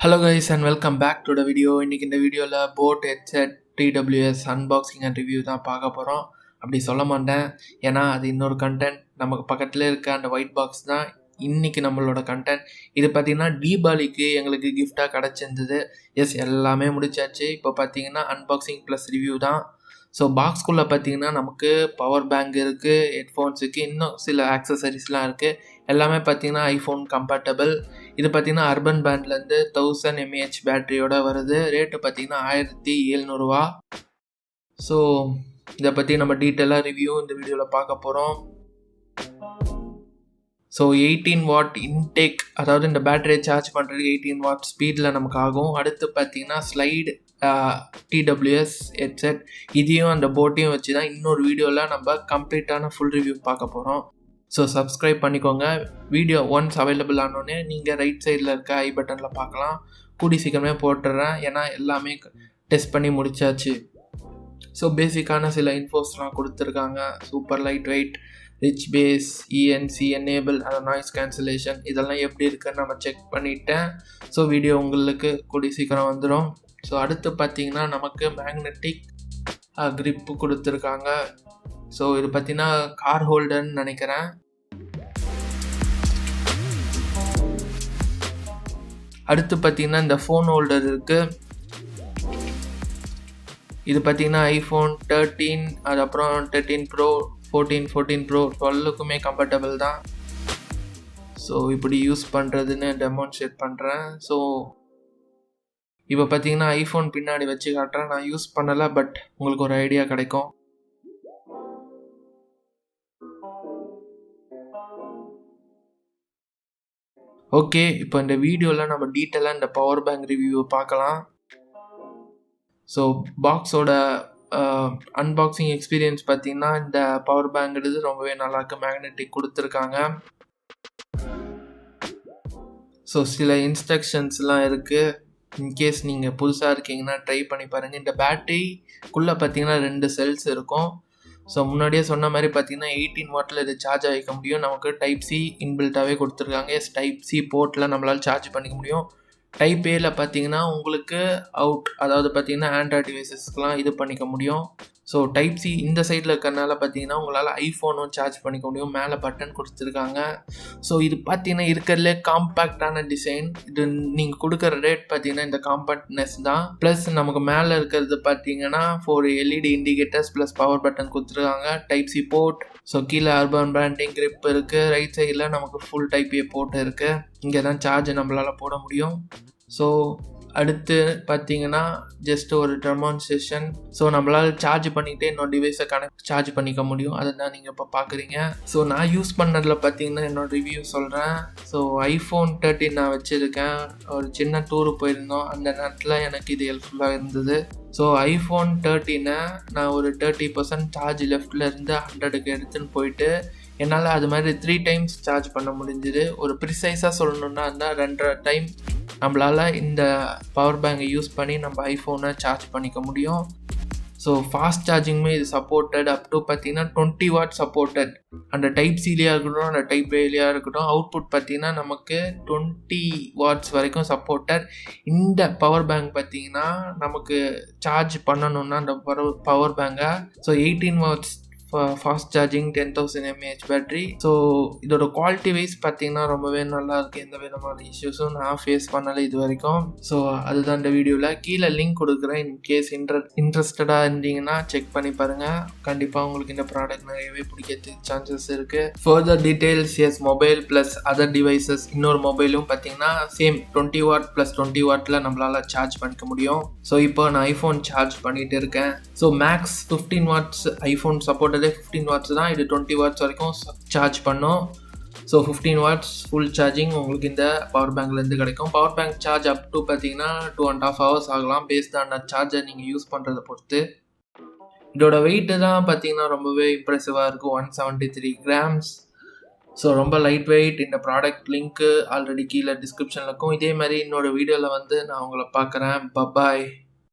Hello guys and welcome back to the video. இன்னைக்கு இந்த வீடியோவில் boat headset TWS unboxing and review தான் பார்க்க போகிறோம். அப்படி சொல்ல மாட்டேன், ஏன்னா அது இன்னொரு கண்டென்ட். நமக்கு பக்கத்தில் இருக்க அந்த ஒயிட் பாக்ஸ் தான் இன்றைக்கி நம்மளோட கண்டென்ட். இது பார்த்திங்கன்னா தீபாவளிக்கு எங்களுக்கு கிஃப்டாக கிடச்சிருந்தது. எல்லாமே முடிச்சாச்சு. இப்போ பார்த்திங்கன்னா அன்பாக்சிங் ப்ளஸ் ரிவ்யூ தான். ஸோ பாக்ஸ்குள்ளே பார்த்திங்கன்னா நமக்கு பவர் பேங்க் இருக்குது, ஹெட்ஃபோன்ஸுக்கு இன்னும் சில ஆக்சசரிஸ்லாம் இருக்குது. எல்லாமே பார்த்திங்கன்னா ஐஃபோன் கம்பேட்டபிள். இது பார்த்திங்கன்னா அர்பன் பேண்ட்லேருந்து 1000 mAh பேட்டரியோடு வருது. ரேட்டு பார்த்திங்கன்னா 1700 ஸோ இதை பற்றி நம்ம டீட்டெயிலாக ரிவ்யூ இந்த வீடியோவில் பார்க்க போகிறோம். ஸோ 18 வாட் இன்டேக், அதாவது இந்த பேட்டரியை சார்ஜ் பண்ணுறதுக்கு 18 வாட் ஸ்பீடில் நமக்கு ஆகும். அடுத்து பார்த்திங்கன்னா ஸ்லைடு TWS ஹெட்செட், இதையும் அந்த போட்டையும் வச்சு தான் இன்னொரு வீடியோவில் நம்ம கம்ப்ளீட்டான ஃபுல் ரிவ்யூ பார்க்க போகிறோம். ஸோ சப்ஸ்கிரைப் பண்ணிக்கோங்க. வீடியோ ஒன்ஸ் அவைலபிள் ஆனோடனே நீங்கள் ரைட் சைடில் இருக்க ஐ பட்டனில் பார்க்கலாம். கூடி சீக்கிரமே போட்டுடுறேன், ஏன்னா எல்லாமே டெஸ்ட் பண்ணி முடிச்சாச்சு. ஸோ பேசிக்கான சில இன்ஃபோஸ்லாம் கொடுத்துருக்காங்க. Super light weight, rich bass, ENC enable, அந்த நாய்ஸ் கேன்சலேஷன், இதெல்லாம் எப்படி இருக்குன்னு நம்ம செக் பண்ணிட்டேன். ஸோ வீடியோ உங்களுக்கு கூடி சீக்கிரம் வந்துடும். ஸோ அடுத்து பார்த்திங்கன்னா நமக்கு மேக்னெட்டிக் க்ரிப்பு கொடுத்துருக்காங்க. ஸோ இது பார்த்திங்கன்னா கார் ஹோல்டர்னு நினைக்கிறேன். அடுத்து பார்த்திங்கன்னா இந்த ஃபோன் ஹோல்டர் இருக்குது. இது பார்த்திங்கன்னா ஐஃபோன் 13, அதுக்கப்புறம் 13 ப்ரோ, 14 ப்ரோ, 12க்குமே கம்ஃபர்டபுள் தான். ஸோ இப்படி யூஸ் பண்ணுறதுன்னு டெமான்ஸ்ட்ரேட் பண்ணுறேன். ஸோ இப்போ பார்த்தீங்கன்னா ஐஃபோன் பின்னாடி வச்சு காட்டுறேன். நான் யூஸ் பண்ணலை, பட் உங்களுக்கு ஒரு ஐடியா கிடைக்கும். ஓகே, இப்போ இந்த வீடியோவில் நம்ம டீட்டெயிலாக இந்த பவர் பேங்க் ரிவ்யூவை பார்க்கலாம். ஸோ பாக்ஸோட அன்பாக்சிங் எக்ஸ்பீரியன்ஸ் பார்த்தீங்கன்னா இந்த பவர் பேங்க்ன்றது ரொம்பவே நல்லாயிருக்கு. மேக்னெட்டிக் கொடுத்துருக்காங்க. ஸோ சில இன்ஸ்ட்ரக்ஷன்ஸ்லாம் இருக்குது. இன்கேஸ் நீங்கள் புதுசாக இருக்கீங்கன்னா ட்ரை பண்ணி பாருங்கள். இந்த பேட்டரிக்குள்ளே பார்த்தீங்கன்னா 2 செல்ஸ் இருக்கும். ஸோ முன்னாடியே சொன்ன மாதிரி பார்த்தீங்கன்னா 18 வாட்டில் இது சார்ஜ் ஆகிக்க முடியும். நமக்கு டைப் சி இன்பில்ட்டாகவே கொடுத்துருக்காங்க. டைப் சி போர்ட்டில் நம்மளால் சார்ஜ் பண்ணிக்க முடியும். டைப் ஏல பார்த்தீங்கன்னா உங்களுக்கு அவுட், அதாவது பார்த்தீங்கன்னா ஆண்ட்ராய்டு டிவைசஸ்க்கெலாம் இது பண்ணிக்க முடியும். ஸோ டைப் சி இந்த சைடில் இருக்கிறனால பார்த்தீங்கன்னா உங்களால் ஐஃபோனும் சார்ஜ் பண்ணிக்க முடியும். மேலே பட்டன் கொடுத்துருக்காங்க. ஸோ இது பார்த்தீங்கன்னா இருக்கிறதுலே காம்பேக்டான டிசைன். இது நீங்கள் கொடுக்குற ரேட் பார்த்தீங்கன்னா இந்த காம்பேக்ட்னஸ் தான். ப்ளஸ் நமக்கு மேலே இருக்கிறது பார்த்தீங்கன்னா 4 LED indicators plus power button கொடுத்துருக்காங்க. Type C port. ஸோ கீழே அர்பன் பிராண்டிங் கிரிப் இருக்குது. ரைட் சைடில் நமக்கு ஃபுல் டைப் ஏ போர்ட் இருக்குது. இங்கே தான் சார்ஜ் நம்மளால் போட முடியும். ஸோ அடுத்து பார்த்தீங்கன்னா ஜஸ்ட் ஒரு டெமான்ஸ்ட்ரேஷன். ஸோ நம்மளால் சார்ஜ் பண்ணிக்கிட்டே இன்னொரு டிவைஸை சார்ஜ் பண்ணிக்க முடியும். அதை தான் நீங்கள் இப்போ பார்க்குறீங்க. ஸோ நான் யூஸ் பண்ணதில் பார்த்தீங்கன்னா என்னோடய ரிவ்யூ சொல்கிறேன். ஸோ ஐஃபோன் 13 நான் வச்சுருக்கேன். ஒரு சின்ன டூரு போயிருந்தோம், அந்த நேரத்தில் எனக்கு இது ஹெல்ப்ஃபுல்லாக இருந்தது. ஸோ ஐஃபோன் 13 நான் ஒரு 30% சார்ஜ் லெஃப்டில் இருந்து 100க்கு எடுத்துன்னு போயிட்டு என்னால் அது மாதிரி 3 டைம்ஸ் சார்ஜ் பண்ண முடிஞ்சுது. ஒரு ப்ரிசைஸாக சொல்லணுன்னா இருந்தால் 2.5 டைம் நம்மளால் இந்த பவர் பேங்கை யூஸ் பண்ணி நம்ம ஐஃபோனை சார்ஜ் பண்ணிக்க முடியும். ஸோ ஃபாஸ்ட் சார்ஜிங்குமே இது சப்போர்ட்டட். அப் டு பார்த்தீங்கன்னா 20 வாட் சப்போர்ட்டட். அந்த டைப் சிலியாக இருக்கட்டும், அந்த டைப் ஏலியாக இருக்கட்டும், அவுட்புட் பார்த்தீங்கன்னா நமக்கு 20 வாட்ஸ் வரைக்கும் சப்போர்ட்டட். இந்த பவர் பேங்க் பார்த்தீங்கன்னா நமக்கு சார்ஜ் பண்ணணுன்னா அந்த பவர் பேங்கை, so 18 watts fast charging, 10,000 mAh battery. So இதோட குவாலிட்டி வைஸ் பார்த்தீங்கன்னா ரொம்பவே நல்லா இருக்குது. எந்த விதமான இஷ்யூஸும் நான் ஃபேஸ் பண்ணலை இது வரைக்கும். ஸோ அதுதான் இந்த வீடியோவில் கீழே லிங்க் கொடுக்குறேன். இன்கேஸ் இன்ட்ரெஸ்டடாக இருந்தீங்கன்னா செக் பண்ணி பாருங்கள். கண்டிப்பாக உங்களுக்கு இந்த ப்ராடக்ட் நிறையவே பிடிக்கிறதுக்கு சான்சஸ் இருக்குது. Further details, mobile plus other devices, இன்னொரு மொபைலும் பார்த்தீங்கன்னா சேம் 20 வாட் ப்ளஸ் 20 வாட்டில் நம்மளால் சார்ஜ் பண்ணிக்க முடியும். ஸோ இப்போ நான் ஐஃபோன் சார்ஜ் பண்ணிகிட்டு இருக்கேன். So max 15 watts iPhone support 15 watts தான். இது 20 வாட்ஸ் வரைக்கும் சார்ஜ் பண்ணும். ஸோ 15 வாட்ஸ் ஃபுல் சார்ஜிங் உங்களுக்கு இந்த பவர் பேங்க்லேருந்து கிடைக்கும். Power bank charge up to பார்த்தீங்கன்னா 2.5 ஹவர்ஸ் ஆகலாம், பேஸ்ட் ஆன் சார்ஜர் நீங்கள் யூஸ் பண்ணுறதை பொறுத்து. இதோட வெயிட்டு தான் பார்த்தீங்கன்னா ரொம்பவே இம்ப்ரெசிவாக இருக்கும், 173 grams. ஸோ ரொம்ப லைட் வெயிட். இந்த ப்ராடக்ட் லிங்க்கு ஆல்ரெடி கீழே டிஸ்கிரிப்ஷனில் இருக்கும். இதே மாதிரி இன்னொரு வீடியோவில் வந்து நான் உங்களை பார்க்குறேன். பபாய்.